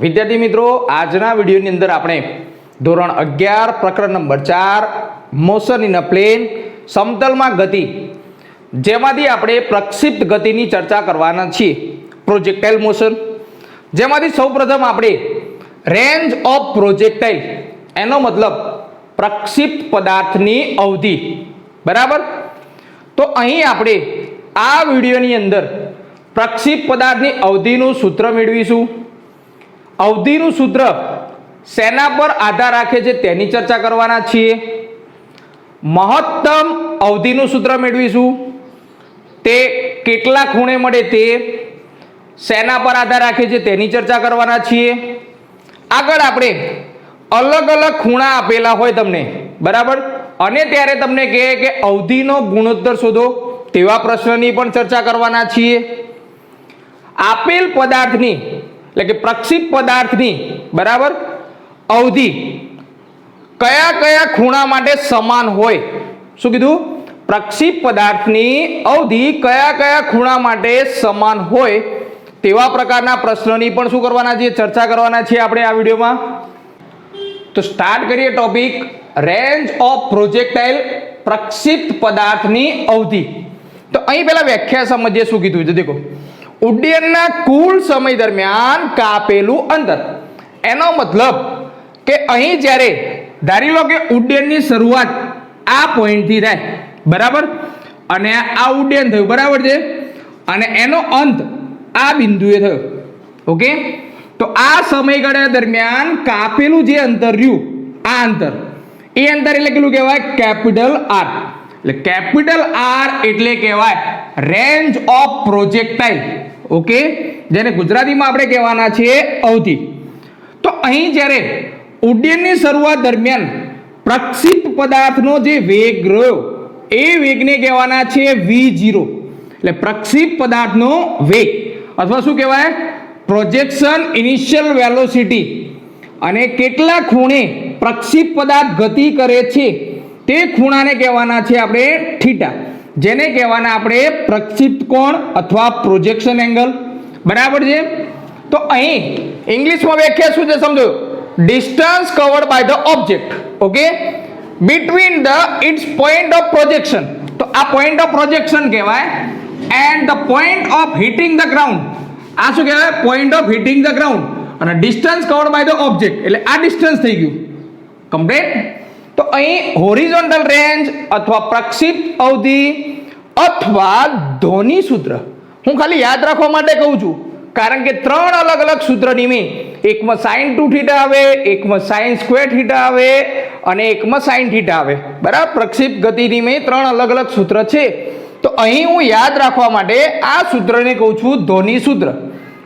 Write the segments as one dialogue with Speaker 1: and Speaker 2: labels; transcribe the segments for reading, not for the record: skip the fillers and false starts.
Speaker 1: વિદ્યાર્થી મિત્રો, આજના વિડીયોની અંદર આપણે ધોરણ 11 પ્રકરણ number 4 motion in a plane સમતલમાં ગતિ જેમાંથી આપણે પ્રક્ષિપ્ત ગતિની ચર્ચા કરવાના છીએ. પ્રોજેક્ટાઇલ મોશન જેમાંથી સૌપ્રથમ આપણે રેન્જ ઓફ પ્રોજેક્ટાઇલ એનો મતલબ પ્રક્ષિપ્ત પદાર્થની અવધિ. બરાબર, તો અહીં આપણે આ વિડીયોની અંદર પ્રક્ષિપ્ત પદાર્થની અવધિનું સૂત્ર મેળવીશું. અવધિનું સૂત્ર શેના પર આધાર રાખે છે તેની ચર્ચા કરવાના છીએ. મહત્તમ અવધિનું સૂત્ર મેળવીશું, તે કેટલા ખૂણે મળે તે શેના પર આધાર રાખે છે તેની ચર્ચા કરવાના છીએ. આગળ આપણે અલગ અલગ ખૂણા આપેલા હોય તમને, બરાબર, અને ત્યારે તમને કહે કે અવધિનો ગુણોત્તર શોધો, તેવા પ્રશ્નની પણ ચર્ચા કરવાના છીએ. આપેલ પદાર્થની એટલે કે પ્રક્ષિપ્ત પદાર્થની, બરાબર, અવધિ કયા કયા ખૂણા માટે સમાન હોય. શું કીધું? પ્રક્ષિપ્ત પદાર્થની અવધિ કયા કયા ખૂણા માટે સમાન હોય તેવા પ્રકારના પ્રશ્નોની પણ શું કરવાના છે, ચર્ચા કરવાના છે આપણે આ વિડીયોમાં. તો સ્ટાર્ટ કરીએ ટોપિક રેન્જ ઓફ પ્રોજેક્ટાઇલ, પ્રક્ષિપ્ત પદાર્થની અવધિ. તો અહીં પહેલા વ્યાખ્યા સમજીએ શું કીધું છે. દેખો, ઉડ્ડયનના કુલ સમય દરમિયાન કાપેલું અંતર. એનો મતલબ કે અહીં જ્યારે ધારી લો કે ઉડ્ડયનની શરૂઆત આ પોઈન્ટથી થાય, બરાબર, અને આ ઉડ્ડયન થયું, બરાબર છે, અને એનો અંત આ બિંદુએ થયો. ઓકે, તો આ સમયગાળા દરમિયાન કાપેલું જે અંતર રહ્યું, આ અંતર, એ અંતર એટલે કેટલું કહેવાય? Capital R. એટલે કેપિટલ આર એટલે કહેવાય રેન્જ ઓફ પ્રોજેક્ટાઇલ. ઓકે, જેને ગુજરાતીમાં આપણે કહેવાના છીએ અવધિ. તો અહીં જ્યારે ઉડ્ડયનની શરૂઆત દરમિયાન પ્રક્ષિપ્ત પદાર્થનો જે વેગ રહ્યો એ વેગને કહેવાના છે v0. એટલે પ્રક્ષિપ્ત પદાર્થનો વેગ અથવા શું કહેવાય? Projection initial velocity. અને કેટલા ખૂણે પ્રક્ષિપ્ત પદાર્થ ગતિ કરે છે તે ખૂણાને કહેવાના છે આપણે થીટા, જેને કહેવાના આપણે પ્રક્ષિપ્ત કોણ અથવા પ્રોજેક્શન એંગલ. બરાબર છે. તો અહીં ઇંગ્લિશમાં વ્યાખ્યા શું છે સમજો. Distance covered by the object, okay, between the its point of projection. તો આ પોઈન્ટ ઓફ પ્રોજેક્શન કહેવાય. And the point of hitting the ground, આ શું કહેવાય? Point of hitting the ground. અને distance covered by the object એટલે આ distance થઈ ગયું કમ્પ્લીટ. તો અહીં હોરિઝોન્ટલ રેન્જ અથવા પ્રક્ષિપ્ત અવધિ અથવા ધ્વનિ સૂત્ર હું ખાલી યાદ રાખવા માટે કહું છું, કારણ કે ત્રણ અલગ અલગ સૂત્રની મેં એકમાં sin 2 થીટા આવે, એકમાં sin સ્ક્વેર થીટા આવે અને એકમાં sin થીટા આવે. બરાબર, પ્રક્ષિપ્ત ગતિની મેં ત્રણ અલગ અલગ સૂત્ર છે. તો અહીં હું યાદ રાખવા માટે આ સૂત્રને કહું છું ધ્વનિ સૂત્ર.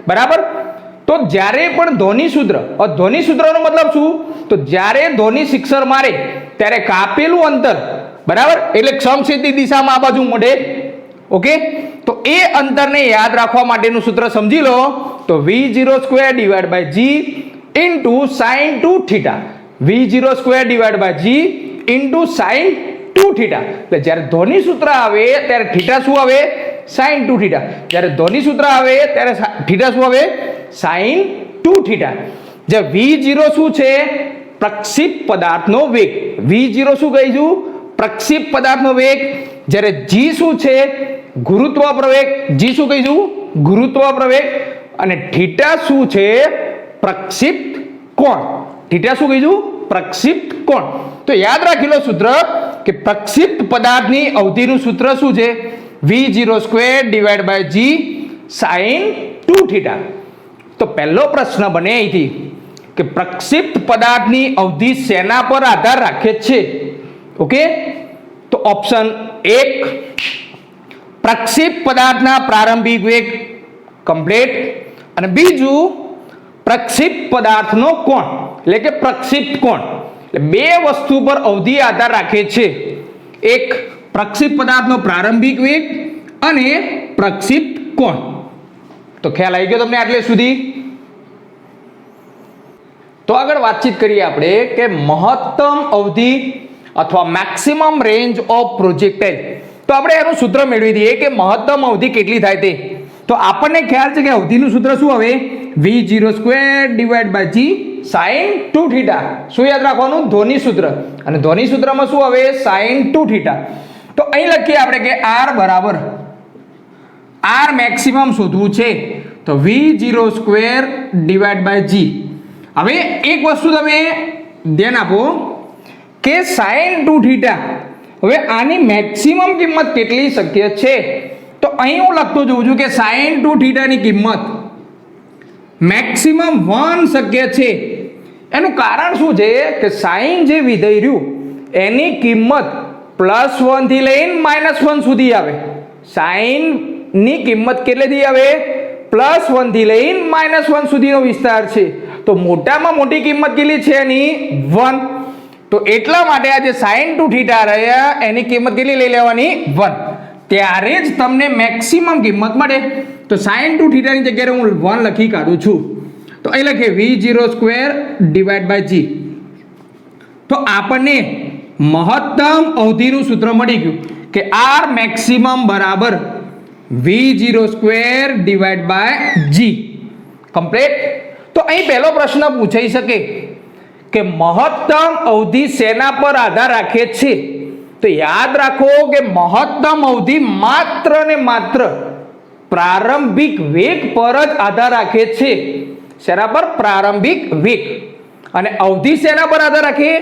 Speaker 1: બરાબર, તો જ્યારે પણ ધ્વનિ સૂત્ર, ધ્વનિ સૂત્રનો મતલબ શું? તો જ્યારે ધ્વનિ શિક્ષર મારે ત્યારે કાપેલું અંતર, બરાબર, એટલે સમક્ષિતિજ દિશામાં આ બાજુ મોઢે. ઓકે, તો એ અંતરને યાદ રાખવા માટેનું સૂત્ર સમજી લો. તો v0 square divide by g into sin 2 theta. v0 square divide by g into sin 2 theta. એટલે જ્યારે ધ્વનિ સૂત્ર આવે ત્યારે થીટા શું આવે? sin 2 theta. જ્યારે ધ્વનિ સૂત્ર આવે ત્યારે થીટા શું આવે? sin 2 theta. જે v0 શું છે? પ્રક્ષિપ્ત પદાર્થનો વેગ. v0 શું કહીશું? પ્રક્ષિપ્ત પદાર્થનો વેગ. જ્યારે g શું છે? ગુરુત્વ પ્રવેગ. g શું કહીશું? ગુરુત્વ પ્રવેગ. અને થીટા શું છે? પ્રક્ષિપ્ત કોણ. થીટા શું કહીશું? પ્રક્ષિપ્ત કોણ. તો યાદ રાખી લો સૂત્ર કે પ્રક્ષિપ્ત પદાર્થની અવધિનું સૂત્ર શું છે? v0 square divide by g sin 2 theta. તો પહેલો પ્રશ્ન બને અહીંથી કે પ્રક્ષિપ્ત પદાર્થની અવધિ શેના પર આધાર રાખે છે? ઓકે, તો ઓપ્શન 1 પ્રક્ષિપ્ત પદાર્થના પ્રારંભિક વેગ કમ્પ્લીટ, અને બીજું પ્રક્ષિપ્ત પદાર્થનો કોણ એટલે કે પ્રક્ષિપ્ત કોણ. એટલે બે વસ્તુ પર અવધિ આધાર રાખે છે. એક પ્રક્ષિપ્ત પદાર્થનો પ્રારંભિક વેગ અને પ્રક્ષિપ્ત કોણ. તો ખ્યાલ આવી ગયો તમને આટલે સુધી? તો આગળ વાતચીત કરીએ આપણે કે મહત્તમ અવધિ અથવા મેક્સિમમ રેન્જ ઓફ પ્રોજેક્ટાઇલ. તો આપણે એનું સૂત્ર મેળવી દઈએ કે મહત્તમ અવધિ કેટલી થાય તે. તો આપણને ખ્યાલ છે કે અવધિનું સૂત્ર શું આવે? v0² divide by g sin 2θ. શું યાદ રાખવાનું? ધ્વનિ સૂત્ર. અને ધ્વનિ સૂત્રમાં શું આવે? sin 2θ. તો અહીં લખીએ આપણે કે r બરાબર r મેક્સિમમ શોધવું છે તો v0² ડિવાઈડ બાય g. હવે એક વસ્તુ તમે ધ્યાન આપો કે sin 2θ, હવે આની મેક્સિમમ કિંમત કેટલી શક્ય છે? તો અહીં હું લખતો જોઉં છું કે sin 2θ ની કિંમત મેક્સિમમ 1 શક્ય છે. એનું કારણ શું છે કે sin જે વિધેય રહ્યું એની કિંમત +1 થી લઈને -1 સુધી આવે. sin ની કિંમત કેટલેથી આવે? +1 થી લઈને -1 સુધીનો વિસ્તાર છે. તો મોટામાં મોટી કિંમત કેટલી છે એની? 1. તો એટલા માટે આ જે sin 2θ રહ્યા એની કિંમત કેટલી લઈ લેવાની? 1. ત્યારે જ તમને મેક્સિમમ કિંમત મળે. તો sin 2θ ની જગ્યાએ હું 1 લખી કાઢું છું. તો અહીં લખીએ v0² ડિવાઈડ બાય g. તો આપણને મહત્તમ અવધિનું સૂત્ર મળી ગયું કે r મેક્સિમમ બરાબર v0² divide by g. Complete. તો અહીં પહેલો પ્રશ્ન પૂછાઈ શકે કે મહત્તમ અવધિ શેના પર આધાર રાખે છે? તો યાદ રાખો કે મહત્તમ અવધિ માત્ર ને માત્ર પ્રારંભિક વેગ પર જ આધાર રાખે છે. શેના પર? પ્રારંભિક વેગ. અને અવધિ શેના પર આધાર રાખે?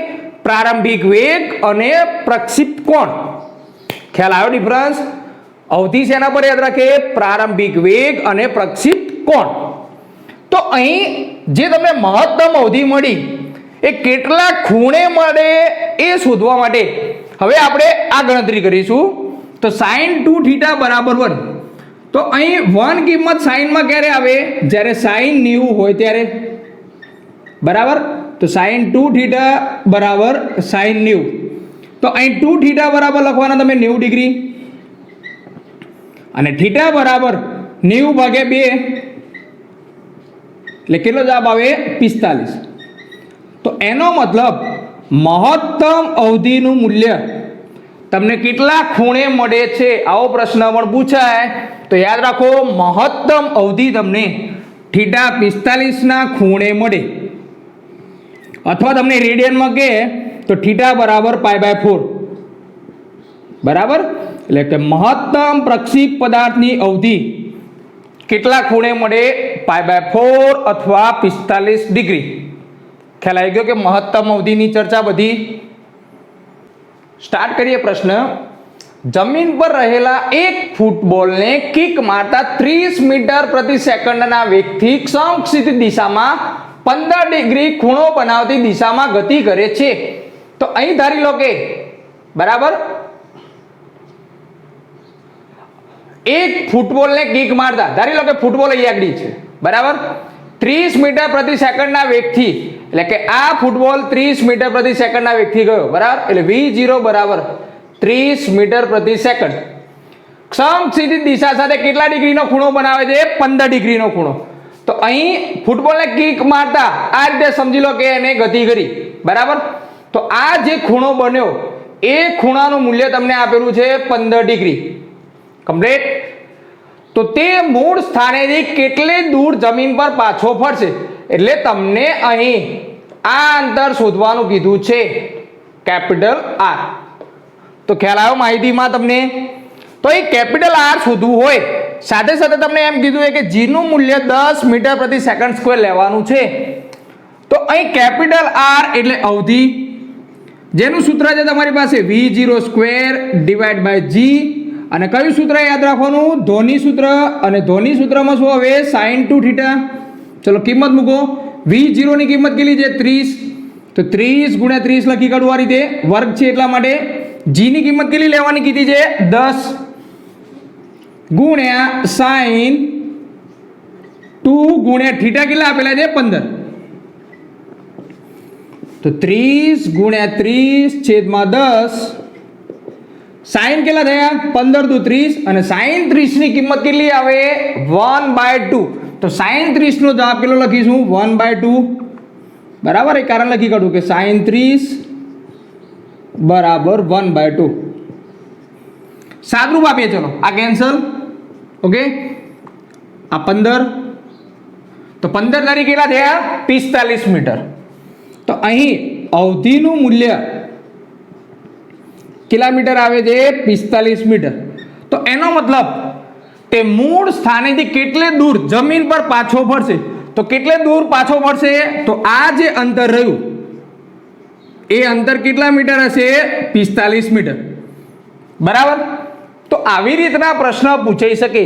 Speaker 1: પ્રારંભિક વેગ અને પ્રક્ષિપ્ત કોણ. ખ્યાલ આવ્યો ડિફરન્સ? અવધિ શેના પર યાદ રાખે? પ્રારંભિક વેગ અને પ્રક્ષિપ્ત કોણ. તો અહીં જે તમને મહત્તમ અવધિ મળી એ કેટલા ખૂણે મળે એ શોધવા માટે હવે આપણે આ ગણતરી કરીશું. તો sin 2θ બરાબર 1. તો અહીં 1 કિંમત સાઇનમાં ક્યારે આવે? જ્યારે sin 90 હોય ત્યારે. બરાબર. તો sin 2θ બરાબર sin 90. તો અહીં 2θ બરાબર લખવાના તમે 90 ડિગ્રી અને θ બરાબર 90 ભાગ્યા 2 એટલે કેટલો જવાબ આવે? 45. તો એનો મતલબ મહત્તમ અવધિનું મૂલ્ય તમને કેટલા ખૂણે મળે છે? આવો પ્રશ્ન પણ પૂછાય તો યાદ રાખો મહત્તમ અવધિ તમને θ 45 ના ખૂણે મળે. અથવા તમને રેડિયનમાં કહે તો θ બરાબર π/4. બરાબર. એટલે કે મહત્તમ પ્રક્ષિપ્ત પદાર્થની અવધિ કેટલા ખૂણે મળે? π/4 અથવા 45 ડિગ્રી. ખ્યાલ આવી ગયો કે મહત્તમ અવધિની ચર્ચા બધી. સ્ટાર્ટ કરીએ પ્રશ્ન. જમીન પર રહેલા એક ફૂટબોલને કિક મારતા 30 મીટર પ્રતિ સેકન્ડના વેગથી સમક્ષિતિજ દિશામાં 15 ડિગ્રી ખૂણો બનાવતી દિશામાં ગતિ કરે છે. તો અહીં ધારી લો કે બરાબર એક ફૂટબોલને કિક મારતા ધારી લો કે ફૂટબોલ અહીં આગળ છે. બરાબર. 30 મીટર પ્રતિ સેકન્ડના વેગથી એટલે કે આ ફૂટબોલ 30 મીટર પ્રતિ સેકન્ડના વેગથી ગયો. બરાબર. એટલે v0 બરાબર 30 મીટર પ્રતિ સેકન્ડ. સમક્ષિતિજ દિશા સાથે કેટલા ડિગ્રીનો ખૂણો બનાવે છે? 15 ડિગ્રીનો ખૂણો. તો અહીં ફૂટબોલને કિક મારતા આ રીતે સમજી લો કે એને ગતિ કરી. બરાબર. તો આ જે ખૂણો બન્યો એ ખૂણાનું મૂલ્ય તમને આપેલું છે 15 ડિગ્રી. કમ્પ્લીટ. તો તે મૂળ સ્થાનેથી કેટલે દૂર જમીન પર પાછો ફરશે? એટલે તમને અહીં આ અંતર શોધવાનું કીધું છે કેપિટલ R. તો ખ્યાલ આવ્યો માહિતીમાં તમને? તો એ કેપિટલ R શોધવું હોય સાથે સાથે તમને એમ કીધું છે કે g નું મૂલ્ય 10 મીટર પ્રતિ સેકન્ડ સ્ક્વેર લેવાનું છે. તો અહીં કેપિટલ R એટલે અવધિ જેનું સૂત્ર છે તમારી પાસે v0² ડિવાઈડ બાય g. અને કયું સૂત્ર યાદ રાખવાનું? ધ્વનિ સૂત્ર. અને ધ્વનિ સૂત્રમાં શું આવે? sin 2θ. ચલો કિંમત મૂકો. v0 ની કિંમત કેટલી છે? 30. તો 30 × 30 લખી કાઢું આ રીતે. વર્ગ છે એટલા માટે. g ની કિંમત કેટલી લેવાની કીધી છે? 10 ગુણ્યા sin 2 ગુણ્યા θ કેટલા આપેલા છે? 15. તો 30 × 30/10 sin કેટલા થયા? 15 × 30 અને sin 30 ની કિંમત કેટલી આવે? 1/2. તો sin 30 નો જવાબ કેટલો લખીશું? 1/2. બરાબર. એ કારણ લખી કાઢું કે sin 30 બરાબર 1/2. સાદરૂપ આપીએ. ચલો આ કેન્સલ. ઓકે. આ 15. તો 15 તારીખ કેટલા થયા 45 મીટર. તો અહીં અવધિનું મૂલ્ય કેટલા મીટર આવે છે 45 મીટર. તો એનો મતલબ તે મૂળ સ્થાનેથી કેટલે દૂર જમીન પર પાછો ફરશે. તો કેટલે દૂર પાછો ફરશે તો આ જે અંતર રહ્યું એ અંતર કેટલા મીટર હશે 45 મીટર. બરાબર. તો આવી રીતના પ્રશ્ન પૂછાઈ શકે.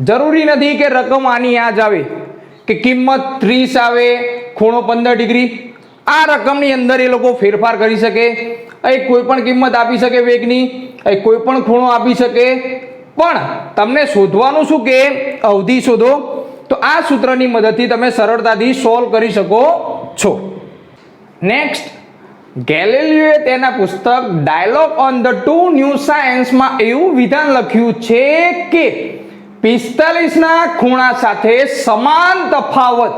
Speaker 1: જરૂરી નથી કે રકમ આની આ જ આવે કે કિંમત 30 આવે ખૂણો 15 ડિગ્રી. આ રકમની અંદર એ લોકો ફેરફાર કરી શકે. અહીં કોઈ પણ કિંમત આપી શકે વેગની, અહીં કોઈ પણ ખૂણો આપી શકે, પણ તમને શોધવાનું શું કે અવધિ શોધો. તો આ સૂત્રની મદદથી તમે સરળતાથી સોલ્વ કરી શકો છો. નેક્સ્ટ, ગેલિલિયોએ તેના પુસ્તક dialogue on the two new સાયન્સમાં એવું વિધાન લખ્યું છે કે 45ના ખૂણા સાથે સમાન તફાવત.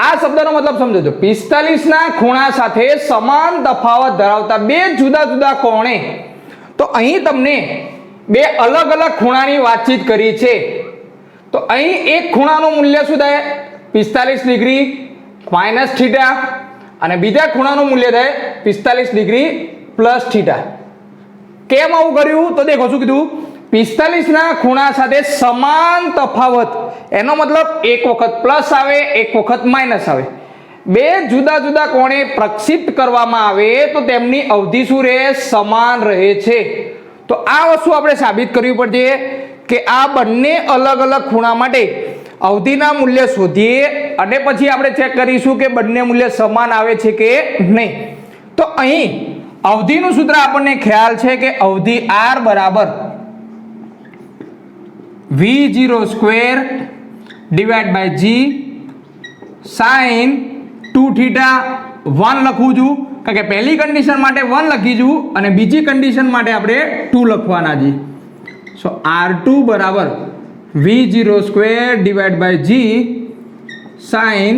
Speaker 1: આ શબ્દનો મતલબ સમજો. 45ના ખૂણા સાથે સમાન તફાવત ધરાવતા બે જુદા જુદા કોણે. તો અહીં તમને બે અલગ અલગ ખૂણાની વાતચીત કરી છે. તો અહીં એક ખૂણાનું મૂલ્ય શું થાય 45 ડિગ્રી માઇનસ થીટા, અને બીજા ખૂણાનું મૂલ્ય થાય 45 ડિગ્રી પ્લસ થીટા. કેમ આવું કર્યું તો દેખો શું કીધું 45ના ખૂણા સાથે સમાન તફાવત. એનો મતલબ એક વખત પ્લસ આવે એક વખત માઇનસ આવે. બે જુદા જુદા કોણે પ્રક્ષિપ્ત કરવામાં આવે તો તેમની અવધિ શું રહે સમાન રહે છે. તો આ વસ્તુ આપણે સાબિત કરવી પડશે કે આ બંને અલગ અલગ ખૂણા માટે અવધિના મૂલ્ય શોધીએ અને પછી આપણે ચેક કરીશું કે બંને મૂલ્ય સમાન આવે છે કે નહીં. તો અહીં અવધિનું સૂત્ર આપણને ખ્યાલ છે કે અવધિ r બરાબર v0 square divide by g sin 2 theta 1 લખું છું કારણ કે પહેલી કન્ડિશન માટે 1 લખીશું અને બીજી કન્ડિશન માટે આપણે 2 લખવાના છે. સો r2 બરાબર v0 square divide by g sin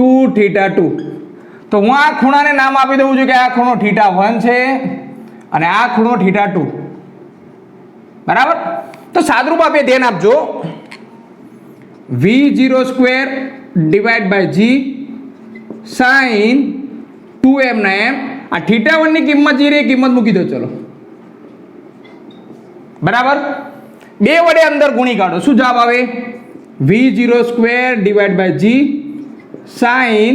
Speaker 1: 2 theta 2. તો હું આ ખૂણાને નામ આપી દઉં છું કે આ ખૂણો થીટા 1 છે અને આ ખૂણો થીટા 2. બરાબર. તો સાદરૂપ આપે ધ્યાન આપજો. v0 square divide by g sin 2m ના m. આ થીટા 1 ની કિંમત જે રે કિંમત મૂકી દો. ચલો બરાબર. બે વડે અંદર ગુણી કાઢો શું જવાબ આવે v0 square divide by g sin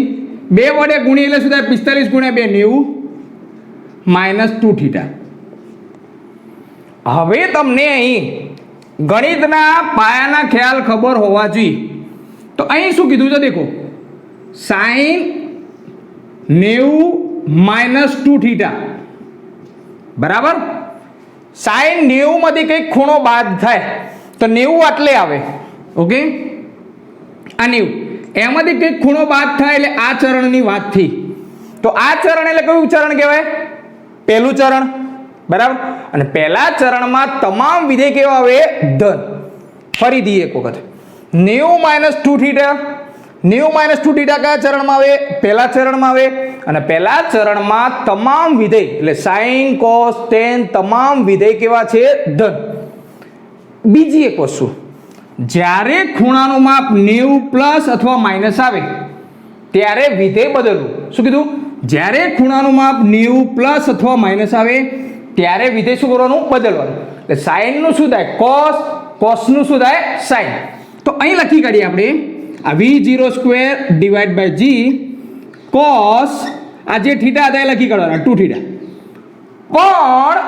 Speaker 1: બે વડે ગુણી એટલે શું થાય 45 ગુણ્યા 2 90 માઇનસ 2 થીટા. હવે તમને અહીં ગણિતના પાયાના ખ્યાલ ખબર હોવા જોઈએ. તો અહીં શું કીધું છે દેખો sin 90 માઇનસ 2 થીટા. બરાબર. sin 90 માંથી કંઈક ખૂણો બાદ થાય તો 90 આટલે આવે. ઓકે. આ 90 એમાંથી કંઈક ખૂણો બાદ થાય એટલે આ ચરણની વાત થઈ. તો આ ચરણ એટલે કયું ચરણ કહેવાય પહેલું ચરણ. બરાબર. અને પહેલા ચરણમાં તમામ વિધેય કેવા આવે ધન. ફરીથી એક વખત 90 માઇનસ 2 થીટા 90 માઇનસ 2 થીટા કયા ચરણમાં આવે પહેલા ચરણમાં આવે. અને પહેલા ચરણમાં તમામ વિધેય એટલે sin cos tan તમામ વિધેય કેવા છે ધન. બીજી એક વસ્તુ જ્યારે ખૂણાનું માપ 90 પ્લસ અથવા માઇનસ આવે ત્યારે વિધેય બદલવું. શું કીધું જ્યારે ખૂણાનું માપ 90 પ્લસ અથવા માઇનસ આવે ત્યારે વિધેય શું કરવાનું બદલવાનું. એટલે sin નું શું થાય cos, cos નું શું થાય sin. તો અહીં લખી કાઢીએ આપણે આ v0 square divide by g cos આ જે થીટા હતા એ લખી કાઢવાના 2 થીટા. પણ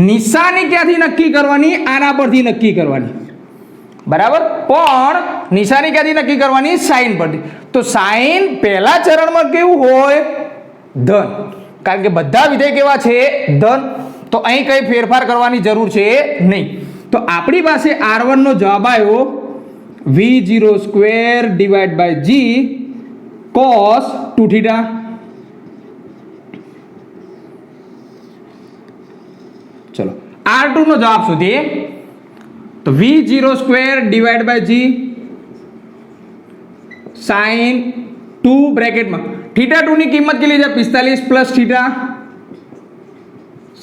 Speaker 1: નિશાની ક્યાંથી નક્કી કરવાની આના પરથી નક્કી કરવાની. બરાબર. પણ નિશાની ક્યાંથી નક્કી કરવાની sin પરથી. તો sin પહેલા ચરણમાં કેવું હોય ધન કારણ કે બધા વિધેય કેવા છે ધન. તો અહીં કઈ ફેરફાર કરવાની જરૂર છે નહીં. તો આપણી પાસે r1 નો જવાબ આવ્યો v0 square divide by g cos 2 theta. ચલો r2 નો જવાબ શોધીએ. તો v0 square divide by g sin 2 બ્રેકેટમાં થીટા 2 ની કિંમત કેટલી છે 45 પ્લસ થીટા.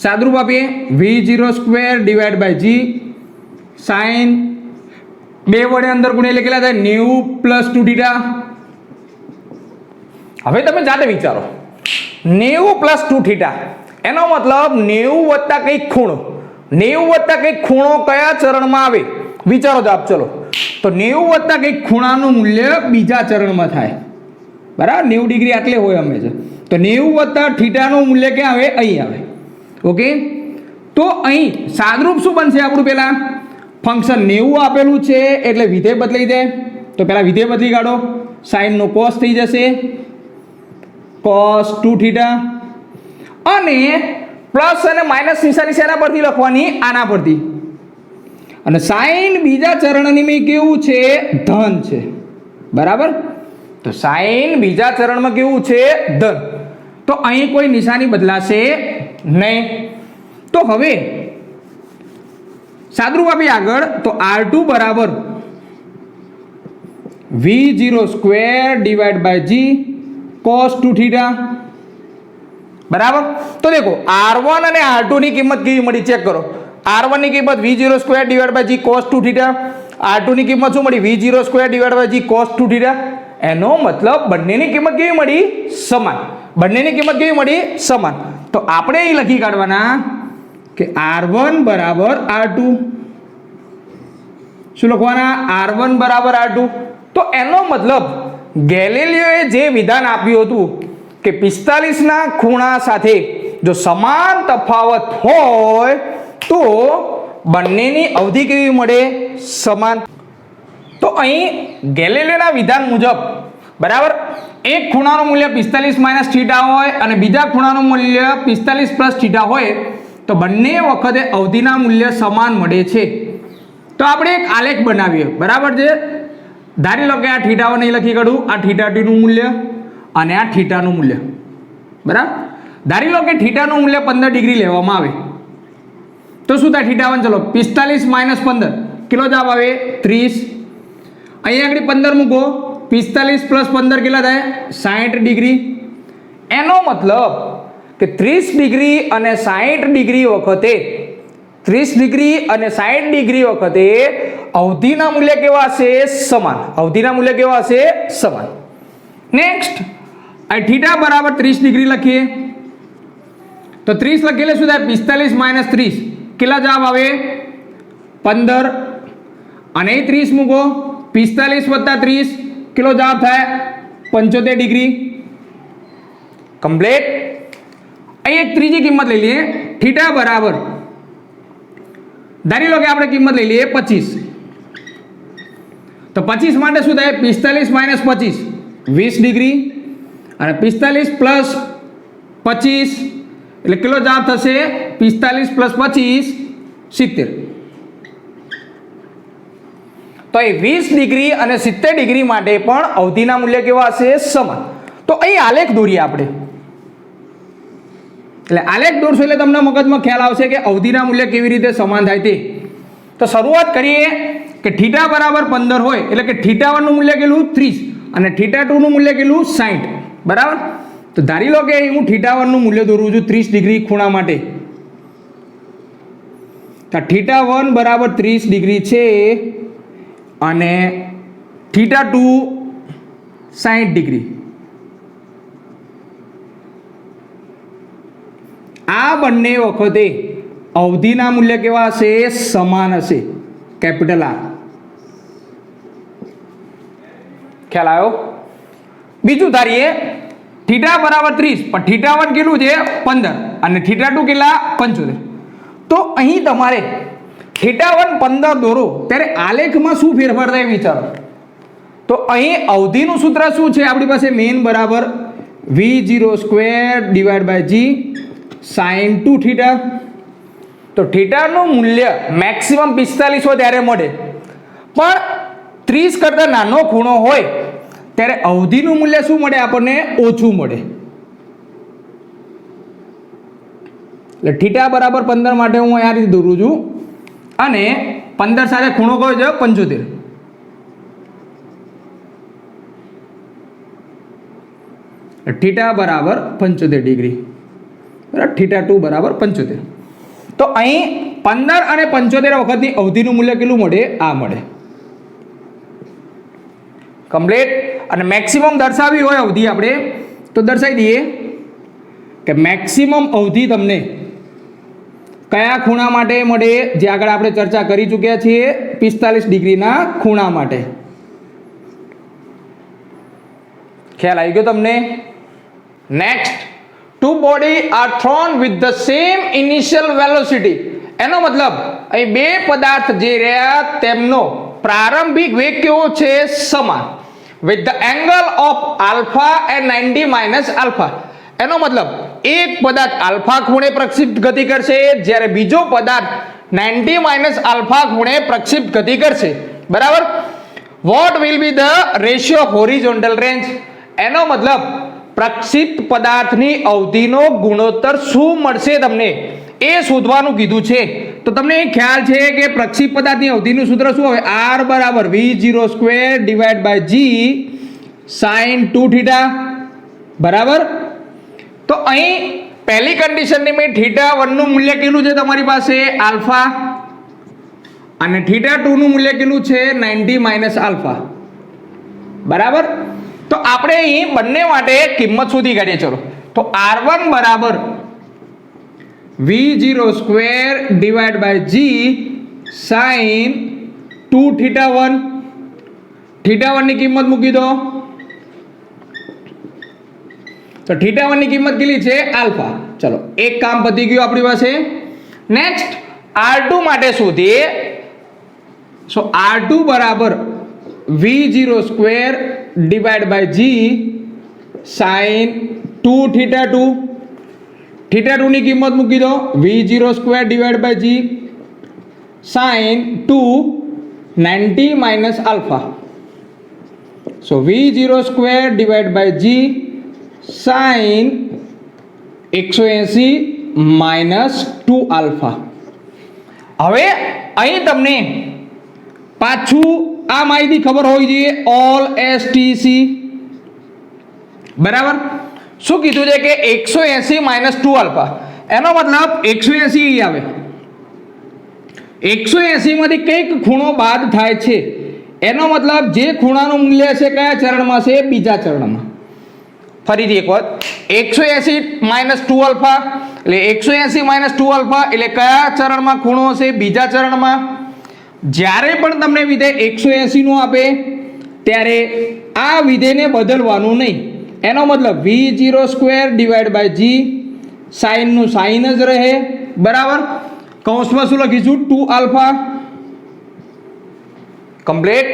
Speaker 1: સાદરૂપ આપીએ v0 square divide by g sin 2 વડે અંદર ગુણ્યા એટલે કેટલા થાય 90 પ્લસ 2 થીટા. હવે તમે જાતે વિચારો 90 પ્લસ 2 થીટા એનો મતલબ 90 વત્તા કંઈક ખૂણો. 90 વત્તા કંઈક ખૂણો કયા ચરણમાં આવે વિચારો જવાબ. ચલો તો 90 વત્તા કંઈક ખૂણાનું મૂલ્ય બીજા ચરણમાં થાય. બરાબર 90 ડિગ્રી આટલે હોય હંમેશા. તો 90 વત્તા થીટાનું મૂલ્ય ક્યાં આવે અહીં આવે. ઓકે તો અહીં સાદરૂપ શું બનશે આપણું? પહેલા ફંક્શન 90 આપેલું છે એટલે વિધેય બદલાઈ જાય. તો પહેલા વિધેય બદલી કાઢો. સાઈન નો કોસ થઈ જશે cos 2 થીટા અને પ્લસ અને માઇનસ નિશાની શેના પરથી લખવાની? આના પરથી. અને સાઈન બીજા ચરણની મેં કેવું છે? ધન છે. બરાબર તો સાઈન બીજા ચરણમાં કેવું છે? ધન. તો અહીં કોઈ નિશાની બદલાશે નહીં. તો હવે સાદરૂપ આપી આગળ. તો R2 બરાબર V0 square divide by G cos 2 theta. બરાબર તો દેખો R1 અને R2 ની કિંમત કેવી મળી ચેક કરો. R1 ની કિંમત V0 square divide by G cos 2 theta. R2 ની કિંમત શું મળી? V0 square divide by G cos 2 theta. એનો મતલબ બંનેની કિંમત કેવી મળી? સમાન. બંનેની કિંમત કેવી મળી? સમાન. તો આપણે અહીં લખી કાઢવાના કે R1 બરાબર R2. શું લખવાના? R1 બરાબર R2. તો એનો મતલબ ગેલિલિયોએ જે વિધાન આપ્યું હતું કે 45 ના ખૂણા સાથે જો સમાન તફાવત હોય તો બંનેની અવધિ કેવી મળે? સમાન. તો અહીં ગેલિલિયોના વિધાન મુજબ બરાબર એક ખૂણાનું મૂલ્ય 45 માઇનસ થીટા હોય અને બીજા ખૂણાનું મૂલ્ય 45 પ્લસ થીટા હોય તો બંને વખતે અવધિના મૂલ્ય સમાન મળે છે. તો આપણે એક આલેખ બનાવીએ. બરાબર છે. ધારી લો કે આ થીટા નહીં લખી કાઢું. આ થીટા નું મૂલ્ય અને આ થીટાનું મૂલ્ય. બરાબર ધારી લો કે થીટાનું મૂલ્ય 15 ડિગ્રી લેવામાં આવે તો શું થાય? થીટા 1 ચલો 45 માઇનસ 15 કેટલો જવાબ આવે? 30. અહીંયા આગળ 15 મૂકો. 45 પ્લસ 15 કેટલા થાય? 60 ડિગ્રી. એનો મતલબ કે 30 ડિગ્રી અને 60 ડિગ્રી વખતે 30 ડિગ્રી અને 60 ડિગ્રી વખતે અવધિના મૂલ્ય કેવા હશે? સમાન. અવધિના મૂલ્ય કેવા હશે? સમાન. નેક્સ્ટ આ થીટા બરાબર 30 ડિગ્રી લખીએ તો 30 લખીએ શું થાય? 45 માઇનસ 30 કેટલા જવાબ આવે? 15. અને 30 મૂકો. 45 વત્તા 30 કેટલો જવાબ થાય? 75 ડિગ્રી. કમ્પ્લીટ. અહીં એક ત્રીજી કિંમત લઈ લઈએ. થીટા બરાબર ધારી લો કે આપણે કિંમત લઈ લઈએ 25. તો 25 માટે શું થાય? 45 માઇનસ 25 20 ડિગ્રી અને 45 પ્લસ 25 એટલે કેટલો જવાબ થશે? 45 પ્લસ 25 70. તો એ 20 ડિગ્રી અને 70 ડિગ્રી માટે પણ અવધિના મૂલ્ય કેવા હશે? સમાન. તો અહીં આલેખ દોરીએ આપણે. એટલે આલેખ દોરશો એટલે તમને મગજમાં ખ્યાલ આવશે કે અવધિના મૂલ્ય કેવી રીતે સમાન થાય તે. તો શરૂઆત કરીએ કે થીટા બરાબર 15 હોય એટલે કે થીટા 1 નું મૂલ્ય કેટલું? 30 અને થીટા 2 નું મૂલ્ય કેટલું? 60. બરાબર તો ધારી લો કે હું થીટા 1 નું મૂલ્ય દોરું છું 30 ડિગ્રી ખૂણા માટે. તો થીટા 1 બરાબર 30 ડિગ્રી છે અને થીટા 2 60 ડિગ્રી. આ બંને વખતે અવધિના મૂલ્ય કેવા હશે? સમાન હશે. Capital R. ખ્યાલ આવ્યો? બીજું ધારીએ થીટા બરાબર 30 પણ થીટા 1 કેટલું છે? 15 અને થીટા 2 કેટલા? 75. તો અહીં તમારે થીટા 1 15 દોરો ત્યારે આલેખમાં શું ફેરફાર થાય વિચારો. તો અહીં અવધિનું સૂત્ર શું છે આપણી પાસે? મેન બરાબર V0 square divide by G sin 2 theta. તો થીટાનું મૂલ્ય મેક્સિમમ 45 હોય ત્યારે મળે પણ 30 કરતા નાનો ખૂણો હોય ત્યારે અવધિનું મૂલ્ય શું મળે? આપણને ઓછું મળે. એટલે થીટા બરાબર 15 માટે હું આ રીતે દોરું છું અને 15 સાથે ખૂણો કયો છે? 75. થીટા બરાબર 75 ડિગ્રી. બરાબર થીટા 2 બરાબર 75. તો અહીં 15 અને 75 વખતની અવધિનું મૂલ્ય કેટલું મળે? આ મળે. કમ્પ્લીટ. અને મેક્સિમમ દર્શાવી હોય અવધિ આપણે તો દર્શાવી દઈએ કે મેક્સિમમ અવધિ તમને કયા ખૂણા માટે મળે, જે આગળ આપણે ચર્ચા કરી ચૂક્યા છીએ 45 ડિગ્રીના ખૂણા માટે. ખ્યાલ આવી ગયો તમને? Next, two body are thrown with the same initial velocity. એનો મતલબ અહીં બે પદાર્થ જે રહ્યા તેમનો પ્રારંભિક વેગ કેવો છે? સમાન. with the angle of alpha and 90 minus alpha. એનો મતલબ એક પદાર્થ આલ્ફા ખૂણે પ્રક્ષિપ્ત ગતિ કરશે જ્યારે બીજો પદાર્થ 90 માઇનસ આલ્ફા ખૂણે પ્રક્ષિપ્ત ગતિ કરશે. બરાબર. What will be the ratio of horizontal range? એનો મતલબ પ્રક્ષિપ્ત પદાર્થની અવધિનો ગુણોત્તર શું મળશે તમને એ શોધવાનું કીધું છે. તો તમને ખ્યાલ છે કે પ્રક્ષિપ્ત પદાર્થની અવધિનું સૂત્ર શું હોય? R બરાબર v0² divide by g sin 2θ. બરાબર. તો અહીં પહેલી કન્ડિશનની મેં θ1 નું મૂલ્ય કેટલું છે તમારી પાસે? આલ્ફા. અને θ2 નું મૂલ્ય કેટલું છે? 90 માઇનસ આલ્ફા. બરાબર. તો આપણે અહીં બંને માટે કિંમત શોધી કાઢીએ. ચલો, તો R1 બરાબર v0² divide by g sin 2θ1. θ1 ની કિંમત મૂકી દો. તો θ1 ની કિંમત કેટલી છે? આલ્ફા. ચલો, એક કામ પતી ગયું આપણી પાસે. નેક્સ્ટ R2 માટે શોધીએ. સો R2 બરાબર v0² divide by g sin 2θ2. θ2 ની કિંમત મૂકી દો. v0² divide by g sin 2 90 minus આલ્ફા. So v0² divide by g sin 180 minus 2 આલ્ફા. હવે અહીં તમને પાછું આ માહિતી ખબર હોવી જોઈએ. All STC. બરાબર. શું કીધું છે કે 180 માઇનસ 2 આલ્ફા. એનો મતલબ 180 આવે. 180 માંથી કંઈક ખૂણો બાદ થાય છે. એનો મતલબ જે ખૂણાનું મૂલ્ય છે કયા ચરણમાં છે? બીજા ચરણમાં. ફરીથી એક વખત 180 માઇનસ 2 આલ્ફા એટલે 180 માઇનસ 2 આલ્ફા એટલે કયા ચરણમાં ખૂણો હશે? બીજા ચરણમાં. જ્યારે પણ તમને વિધેય 180 નું આપે ત્યારે આ વિધેયને બદલવાનું નહીં. એનો મતલબ v0² divide by g sin નું sin જ રહે. બરાબર. કૌંસમાં શું લખીશું? 2 આલ્ફા. કમ્પ્લીટ.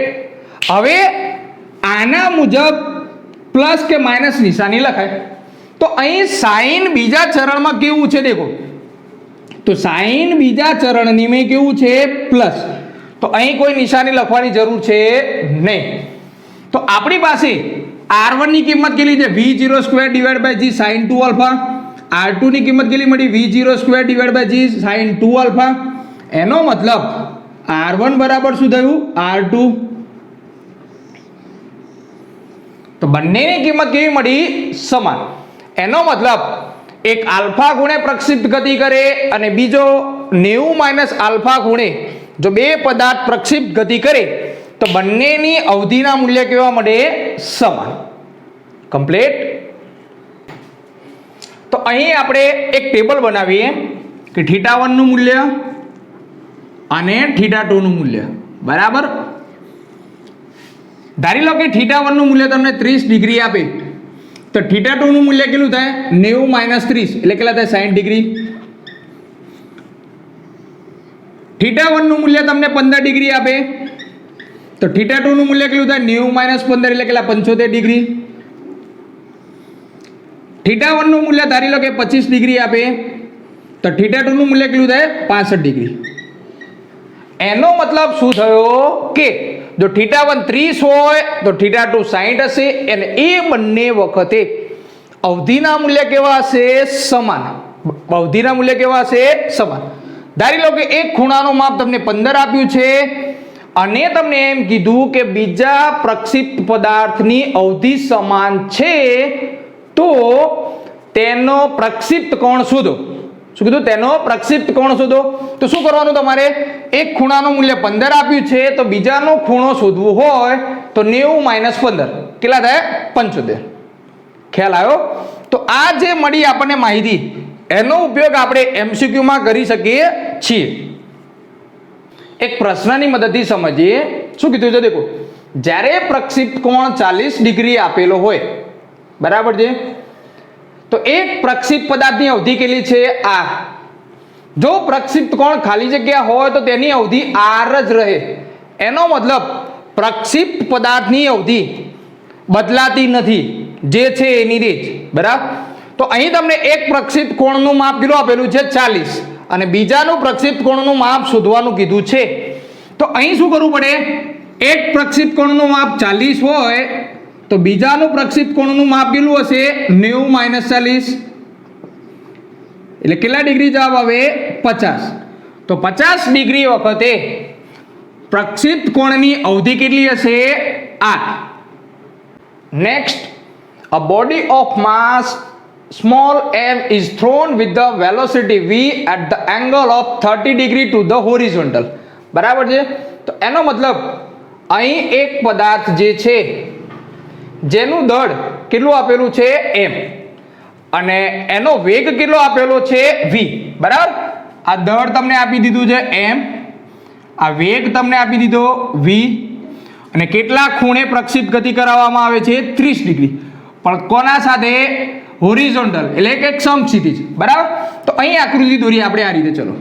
Speaker 1: હવે આના મુજબ પ્લસ કે માઇનસ નિશાની લખાય. તો અહીં સાઇન બીજા ચરણમાં કેવું છે દેખો. તો સાઇન બીજા ચરણની મેં કેવું છે? પ્લસ. તો અહીં કોઈ નિશાની લખવાની જરૂર છે નહીં. તો આપણી પાસે R1 ની કિંમત કેટલી છે? v0² divide by g sin 2 આલ્ફા. R2 ની કિંમત કેટલી મળી? v0² divide by g sin 2 આલ્ફા. એનો મતલબ R1 બરાબર શું થયું? R2. તો બંનેની કિંમત કેવી મળી? સમાન. એનો મતલબ એક આલ્ફા ખૂણે પ્રક્ષિપ્ત ગતિ કરે અને બીજો 90 માઇનસ આલ્ફા ખૂણે જો બે પદાર્થ પ્રક્ષિપ્ત ગતિ કરે તો બંનેની અવધિના મૂલ્ય કેવા મળે? સમાન. કમ્પ્લીટ. તો અહીં આપણે એક ટેબલ બનાવીએ કે θ1 નું મૂલ્ય અને θ2 નું મૂલ્ય. બરાબર. ધારી લો કે θ1 નું મૂલ્ય તમને 30 ડિગ્રી આપે તો θ2 નું મૂલ્ય કેટલું થાય? 90 માઇનસ 30 એટલે કેટલા થાય? 60 ડિગ્રી. θ1 નું મૂલ્ય તમને 15 ડિગ્રી આપે તો θ2 નું મૂલ્ય કેટલું થાય? 90 માઇનસ 15 એટલે કેટલા? 75 ડિગ્રી. θ1 નું મૂલ્ય ધારી લો કે 25 ડિગ્રી આપે તો θ2 નું મૂલ્ય કેટલું થાય? 65 ડિગ્રી. એનો મતલબ શું થયો કે જો θ1 30 હોય તો θ2 60 હશે અને એ બંને વખતે અવધિના મૂલ્ય કેવા હશે? સમાન. અવધિના મૂલ્ય કેવા હશે? સમાન. ધારી લો કે એક ખૂણાનું માપ તમને 15 આપ્યું છે અને તમને એમ કીધું કે બીજા પ્રક્ષિપ્ત પદાર્થની અવધિ સમાન છે તો તેનો પ્રક્ષિપ્ત કોણ શોધો. શું કીધું? તેનો પ્રક્ષિપ્ત કોણ શોધો. તો શું કરવાનું તમારે? એક ખૂણાનું મૂલ્ય 15 આપ્યું છે તો બીજાનો ખૂણો શોધવું હોય તો 90 - 15 કેટલા થાય? 75. ખ્યાલ આવ્યો? તો આ જે મળી આપણને માહિતી, એનો ઉપયોગ આપણે MCQ માં કરી શકીએ છીએ. એક પ્રશ્નની મદદથી સમજીએ. શું કીધું છે? દેખો, જ્યારે પ્રક્ષિપ્ત કોણ 40 ડિગ્રી આપેલો હોય, બરાબર છે, તો એક પ્રક્ષિપ્ત પદાર્થની અવધિ કેટલી છે? r. જો પ્રક્ષિપ્ત કોણ ખાલી જગ્યા હોય તો તેની અવધિ r જ રહે. એનો મતલબ પ્રક્ષિપ્ત પદાર્થની અવધિ બદલાતી નથી, જે છે એની રીત. બરાબર? તો અહીં તમને એક પ્રક્ષિપ્ત કોણનું માપ કેટલું આપેલું છે? 40, અને બીજાનું પ્રક્ષિપ્ત કોણનું માપ શોધવાનું કીધું છે. તો અહીં શું કરવું પડે? એક પ્રક્ષિપ્ત કોણનું માપ 40 હોય તો બીજાનું પ્રક્ષિપ્ત કોણનું માપ કેટલું હશે? 90 - 40, એટલે કેટલા ડિગ્રી જવાબ આવે? 50. તો 50 ડિગ્રી વખતે પ્રક્ષિપ્ત કોણની અવધિ કેટલી હશે? 8. Next, a body of mass small m is thrown with the velocity v at the angle of 30 degree to the horizontal. બરાબર છે? તો એનો મતલબ અહીં એક પદાર્થ જે છે જેનું દળ કેટલું આપેલું છે? m, અને એનો વેગ કેટલો આપેલો છે? v. બરાબર? આ દળ તમને આપી દીધું છે m, આ વેગ તમને આપી દીધો v, અને કેટલા ખૂણે પ્રક્ષિપ્ત ગતિ કરાવવામાં આવે છે? 30 ડિગ્રી. પણ કોના સાથે? હોરિઝોન્ટલ, એટલે કે સમક્ષિતિજ. બરાબર? તો અહીં આકૃતિ દોરી આપણે આ રીતે. ચલો,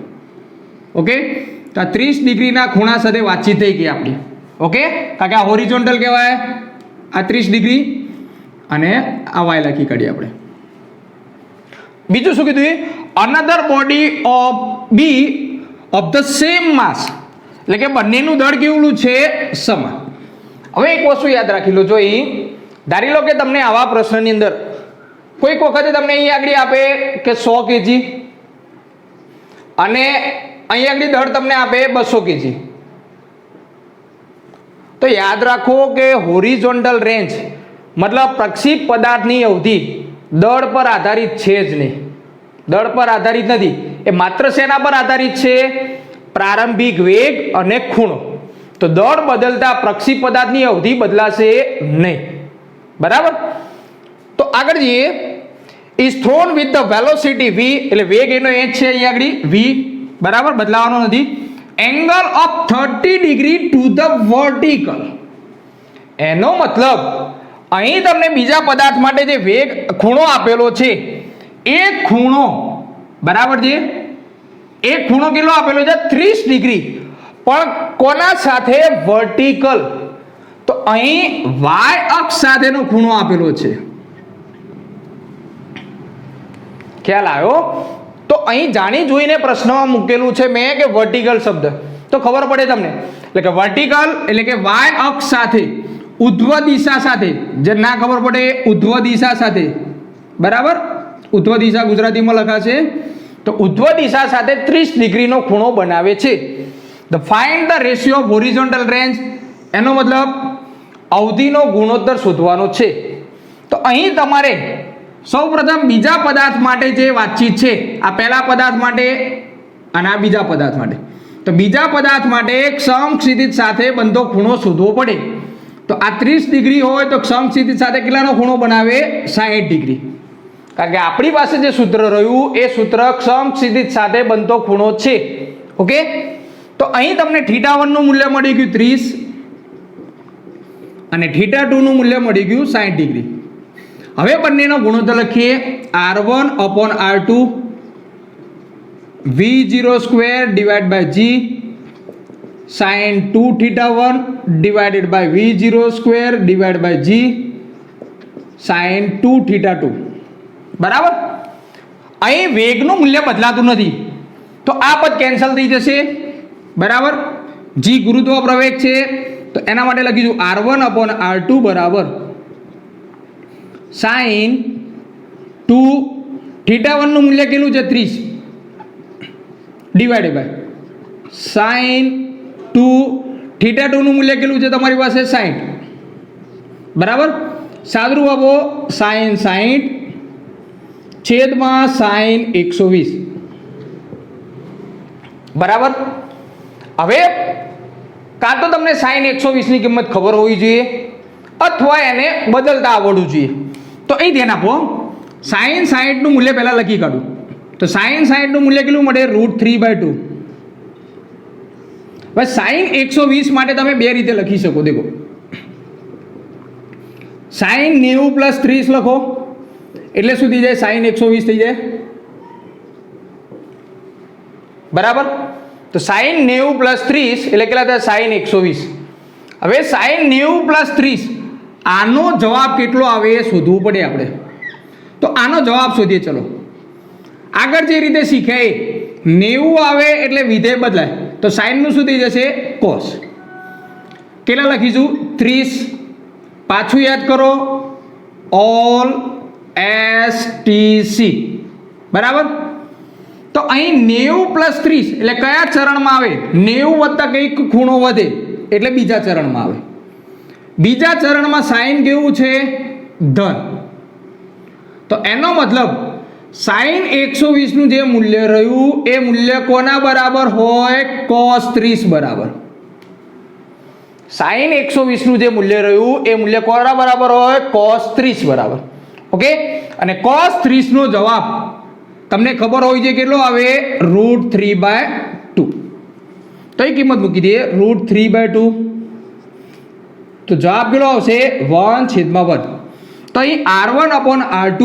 Speaker 1: ઓકે. તો આ 30 ડિગ્રીના ખૂણા સાથે વાતચીત થઈ ગઈ આપણી. ઓકે, કારણ કે આ હોરિઝોન્ટલ કહેવાય, આ 30 ડિગ્રી, અને આ વાય લખી કાઢીએ આપણે. બીજું શું કીધું? Another body of B of the same mass, એટલે કે બંનેનું દળ કેવું છે? સમાન. હવે એક વસ્તુ યાદ રાખી લો. જો અહીં ધારી લો કે તમને આવા પ્રશ્નની અંદર કોઈક વખતે તમને અહીં આગળ આપે કે 100 kg, અને અહીં આગળ દળ તમને આપે 200 kg. તો યાદ રાખો કે હોરિઝોન્ટલ રેન્જ મતલબ પ્રક્ષિપ્ત પદાર્થની અવધિ દળ પર આધારિત છે જ નહીં. દળ પર આધારિત નથી, એ માત્ર શેના પર આધારિત છે? પ્રારંભિક વેગ અને ખૂણો. તો દળ બદલતા પ્રક્ષિપ્ત પદાર્થની અવધિ બદલાશે નહીં. બરાબર? તો આગળ જઈએ. is thrown with the velocity v, એટલે વેગ એનો એ જ છે અહીંયા આગળ v. બરાબર? બદલાવાનો નથી. angle of 30 degree to the vertical. એનો મતલબ અહીં તમને બીજા પદાર્થ માટે જે વેગ ખૂણો આપેલો છે, એ ખૂણો, બરાબર છે, એ ખૂણો કેટલો આપેલો છે? 30 ડિગ્રી. પણ કોના સાથે? વર્ટિકલ. તો અહીં y અક્ષ સાથેનો ખૂણો આપેલો છે. ખ્યાલ આવ્યો? તો અહીં જાણી જોઈને પ્રશ્નમાં મૂકેલું છે મેં કે વર્ટિકલ શબ્દ, તો ખબર પડે તમને. એટલે કે વર્ટિકલ એટલે કે y અક્ષ સાથે, ઉધ્વ દિશા સાથે. જે ના ખબર પડે, ઉધ્વ દિશા સાથે. બરાબર? ઉધ્વ દિશા ગુજરાતીમાં લખાશે. તો ઉધ્વ દિશા સાથે 30 ડિગ્રીનો ખૂણો બનાવે છે. The find the ratio of horizontal range, એનો મતલબ અવધિનો ગુણોત્તર શોધવાનો છે. તો અહીં તમારે સૌપ્રથમ બીજા પદાર્થ માટે જે વાતચીત છે, આ પહેલા પદાર્થ માટે અને આ બીજા પદાર્થ માટે. તો બીજા પદાર્થ માટે સમક્ષિતિજ સાથે બનતો ખૂણો શોધવો પડે. તો આ 30 ડિગ્રી હોય તો સમક્ષિતિજ સાથે કેટલાનો ખૂણો બનાવે? 60 ડિગ્રી. કારણ કે આપણી પાસે જે સૂત્ર રહ્યું એ સૂત્ર સમક્ષિતિજ સાથે બનતો ખૂણો છે. ઓકે, તો અહીં તમને θ1 નું મૂલ્ય મળી ગયું 30, અને θ2 નું મૂલ્ય મળી ગયું 60 ડિગ્રી. હવે બંનેનો ગુણોત્તર લખીએ. r1/r2 v0² / g sin 2θ1 / v0² / g sin 2θ2. બરાબર? અહીં વેગનું મૂલ્ય બદલાતું નથી, તો આ પદ કેન્સલ થઈ જશે. બરાબર? g ગુરુત્વ પ્રવેગ છે, તો એના માટે લખીશું r1/r2 બરાબર sin 2θ1 નું મૂલ્ય કેટલું છે? 30 ડિવાઇડેડ બાય sin 2θ2 નું મૂલ્ય કેટલું છે તમારી પાસે? 60. બરાબર? સાદરું આપો sin 60 છેદમાં sin 120. બરાબર? હવે કાં તો તમને sin 120 ની કિંમત ખબર હોવી જોઈએ, અથવા એને બદલતા આવડવું જોઈએ. તો અહીં ધ્યાન આપો, સાઇન 60નું મૂલ્ય પહેલાં લખી કાઢું. તો સાઇન 60નું મૂલ્ય કેટલું મળે? √3/2. હવે સાઇન 120 માટે તમે બે રીતે લખી શકો. દેખો, સાઇન 90 + 30 લખો એટલે શું થઈ જાય? સાઇન 120 થઈ જાય. બરાબર. તો સાઇન 90 + 30 એટલે કેટલા થાય? સાઇન 120. હવે સાઇન 90 + 30 આનો જવાબ કેટલો આવે એ શોધવું પડે આપણે. તો આનો જવાબ શોધીએ. ચલો આગળ જે રીતે શીખ્યા એ 90 આવે એટલે વિધેય બદલાય. તો સાઇનનું શું થઈ જશે? કોસ. કેટલા લખીશું? 30. પાછું યાદ કરો, ઓલ STC. બરાબર. તો અહીં 90 + 30 એટલે કયા ચરણમાં આવે? 90 + કંઈક ખૂણો વધે એટલે બીજા ચરણમાં આવે. બીજા ચરણમાં સાઇન કેવું છે? ધન. તો એનો મતલબ સાઇન 120નું જે મૂલ્ય રહ્યું એ મૂલ્ય કોના બરાબર હોય? cos 30 બરાબર. સાઇન 120નું જે મૂલ્ય રહ્યું એ મૂલ્ય કોના બરાબર હોય? cos 30 બરાબર. ઓકે. અને cos 30 નો જવાબ તમને ખબર હોય છે કેટલો આવે? √3/2. તો એ કિંમત મૂકી દઈએ, √3/2. તો જવાબ કેટલો આવશે? 1/1. તો અહીં R1/R2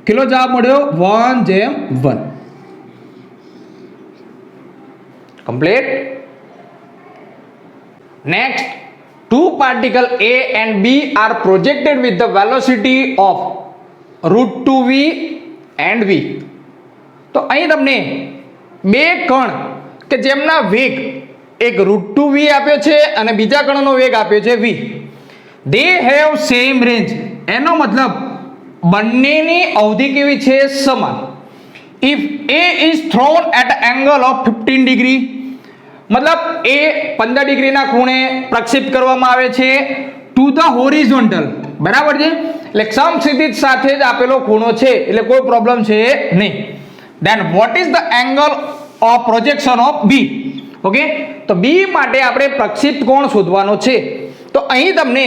Speaker 1: કેટલો જવાબ મળ્યો? 1/1. Complete. Next, two particles A and B are projected with the velocity of √2v and v. તો અહીં તમને બે કણ કે જેમના વેગ એક √2v આપ્યો છે અને બીજા કણનો વેગ આપ્યો છે v. they have same range. એનો મતલબ બંનેની અવધિ કેવી છે? સમાન. if A is thrown at an angle of 15 degree, મતલબ એ 15 ડિગ્રીના ખૂણે પ્રક્ષેપ કરવામાં આવે છે ટુ ધ હોરિઝોન્ટલ. બરાબર છે. એટલે સમક્ષિતિજ સાથે જ આપેલો ખૂણો છે એટલે કોઈ પ્રોબ્લેમ છે નહીં. Then what is the angle of projection of B? Okay. તો બી માટે આપણે પ્રક્ષિપ્ત કોણ શોધવાનો છે. તો અહીં તમને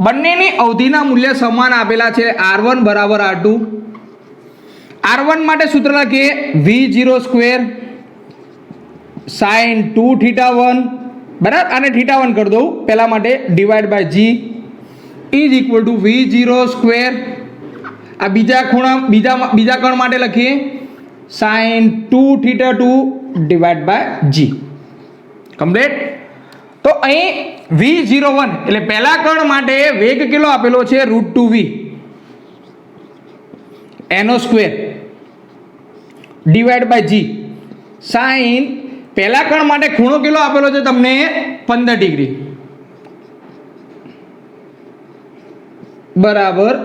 Speaker 1: બંનેની અવધિના મૂલ્ય સમાન આપેલા છે. R1 = R2. R1 માટે સૂત્ર લખીએ, v0² sin 2θ1. બરાબર. આને θ1 કરી દઉં પહેલા માટે, / g is equal to v0². આ બીજા ખૂણા બીજા કણ માટે લખીએ, sin 2θ2 / g. કમ્પ્લીટ. તો અહીં v01 એટલે પહેલા કણ માટે વેગ કેટલો આપેલો છે? √2v એનો સ્ક્વેર / g. sin પહેલા કણ માટે ખૂણો કેટલો આપેલો છે તમને? 15 ડિગ્રી. બરાબર.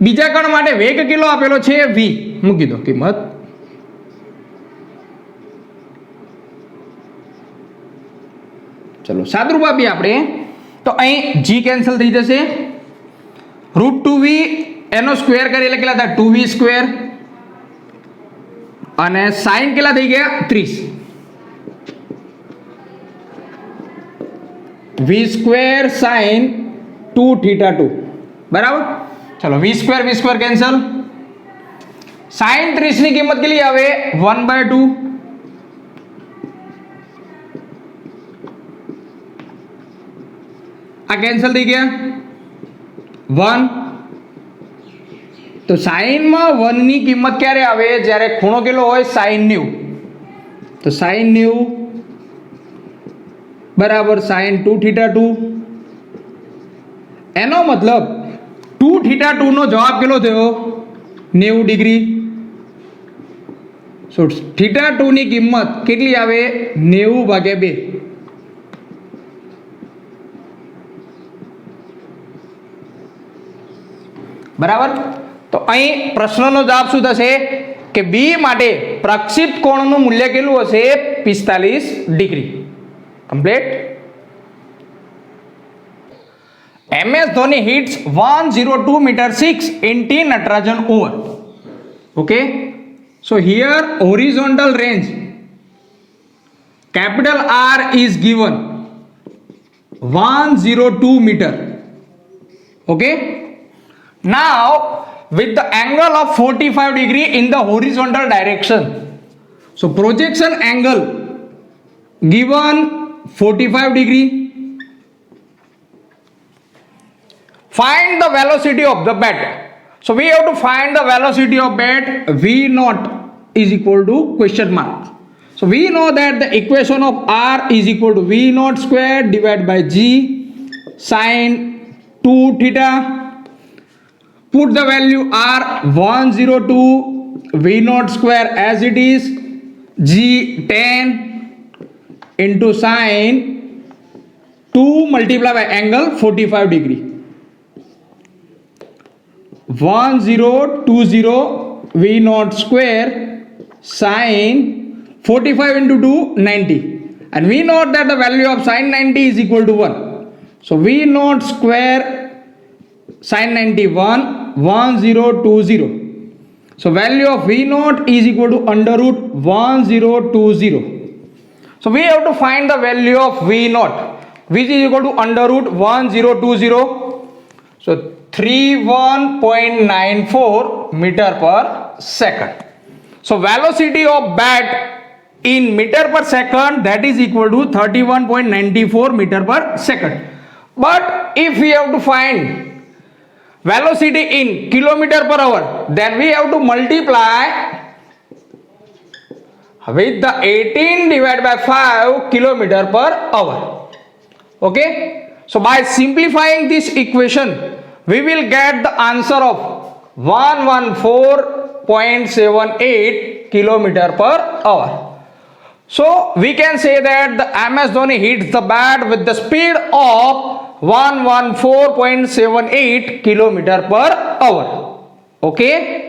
Speaker 1: બીજા કણ માટે વેગ કેટલો આપેલો છે? v. મૂકી દો કિંમત. ચલો સાદરૂપ આપીએ આપણે. તો અહીં g કેન્સલ થઈ જશે. √2v એનો સ્ક્વેર કરીએ એટલે કેટલા થાય? 2v². અને સાઇન કેટલા થઈ ગયા? 30. v² sin 2θ2. બરાબર. ચલો v² કેન્સલ. sin 30 ની કિંમત કેટલી આવે? 1/2. આ કેન્સલ થઈ ગયા. 1. તો સાઇનમાં 1 ની કિંમત ક્યારે આવે? જ્યારે ખૂણો કેટલો હોય? sin 90. તો sin 90 બરાબર sin 2θ2. એનો મતલબ 2θ2 નો જવાબ કેટલો થયો? 90 ડિગ્રી. સો θ2 ની કિંમત કેટલી આવે? 90/2. બરાબર. તો અહીં પ્રશ્નનો જવાબ શું થશે કે બી માટે પ્રક્ષિપ્ત કોણનું મૂલ્ય કેટલું હશે? 45 degree. Complete. MS Dhoni hits 102.6 in T Natarajan over. Okay. So here horizontal range capital R is given. 102 meter. Okay. Now with the angle of 45 degree in the horizontal direction. So projection angle given 45 degree. Find the velocity of the bat. So we have to find the velocity of bat. V naught is equal to question mark. So we know that the equation of R is equal to V naught square divided by G sine 2 theta. Put the value R 102 V naught square as it is, G 10 into sine 2 multiplied by angle 45 degree. 1020 V naught square sine 45 into 2 90, and we know that the value of sine 90 is equal to 1. So V naught square sine 91 1020. So value of V naught is equal to under root 1020. So we have to find the value of V naught, which is equal to under root 1020. So 31.94 meter per second. So velocity of bat in meter per second, that is equal to 31.94 meter per second. But if we have to find velocity in kilometer per hour, then we have to multiply with the 18 divided by 5 kilometer per hour. Okay. So by simplifying this equation, we will get the answer of 114.78 kilometer per hour. So we can say that the MS Dhoni hits the bat with the speed of 114.78 kilometer per hour. Okay.